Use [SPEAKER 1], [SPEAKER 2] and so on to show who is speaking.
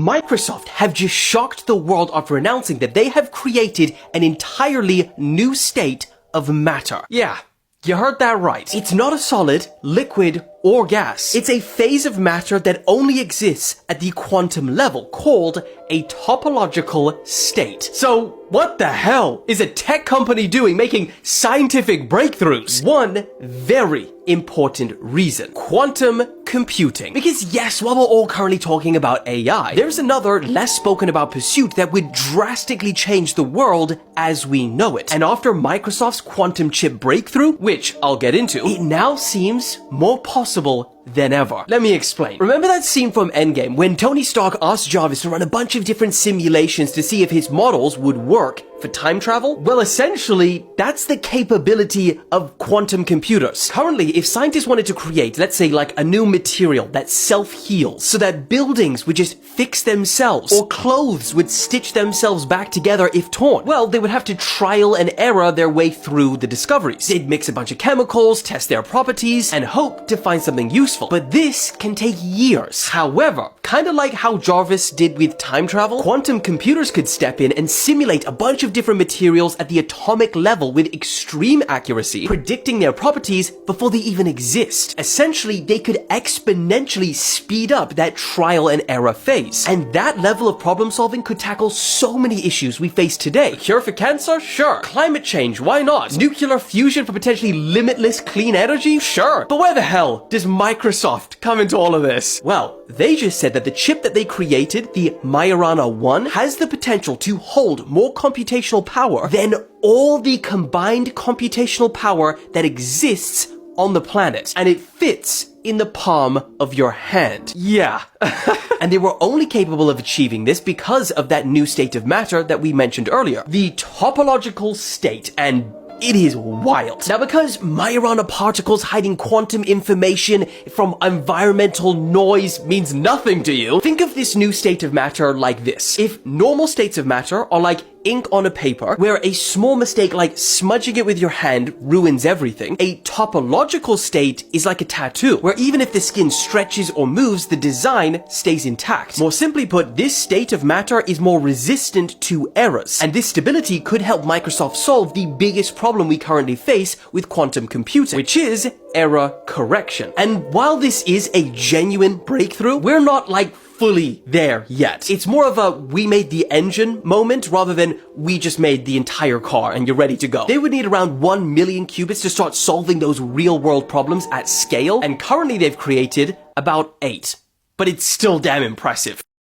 [SPEAKER 1] Microsoft have just shocked the world after announcing that they have created an entirely new state of matter. Yeah, you heard that right. It's not a solid, liquid, or gas. It's a phase of matter that only exists at the quantum level, called a topological state. So, what the hell is a tech company doing making scientific breakthroughs? One very important reason: quantum computing. Because yes, while we're all currently talking about AI, there's another less spoken about pursuit that would drastically change the world as we know it. And after Microsoft's quantum chip breakthrough, which I'll get into, it now seems more possible than ever. Let me explain. Remember that scene from Endgame when Tony Stark asked Jarvis to run a bunch of different simulations to see if his models would work for time travel? Well, essentially, that's the capability of quantum computers. Currently, if scientists wanted to create, let's say, like a new material that self-heals, so that buildings would just fix themselves, or clothes would stitch themselves back together if torn, well, they would have to trial and error their way through the discoveries. They'd mix a bunch of chemicals, test their properties, and hope to find something useful. But this can take years. However, kind of like how Jarvis did with time travel, quantum computers could step in and simulate a bunch of different materials at the atomic level with extreme accuracy, predicting their properties before they even exist. Essentially, they could exponentially speed up that trial and error phase. And that level of problem solving could tackle so many issues we face today. A cure for cancer? Sure. Climate change? Why not? Nuclear fusion for potentially limitless clean energy? Sure. But where the hell does Microsoft come into all of this? Well, they just said that the chip that they created, the Majorana 1, has the potential to hold more computational power than all the combined computational power that exists on the planet. And it fits in the palm of your hand. Yeah. And they were only capable of achieving this because of that new state of matter that we mentioned earlier, the topological state. And it is wild. Now, because Majorana particles hiding quantum information from environmental noise means nothing to you, think of this new state of matter like this. If normal states of matter are like ink on a paper, where a small mistake like smudging it with your hand ruins everything, a topological state is like a tattoo, where even if the skin stretches or moves, the design stays intact. More simply put, this state of matter is more resistant to errors, and this stability could help Microsoft solve the biggest problem we currently face with quantum computing, which is error correction. And while this is a genuine breakthrough, we're not like fully there yet. It's more of a we made the engine moment rather than we just made the entire car and you're ready to go. They would need around 1 million qubits to start solving those real world problems at scale, and currently they've created about 8. But it's still damn impressive.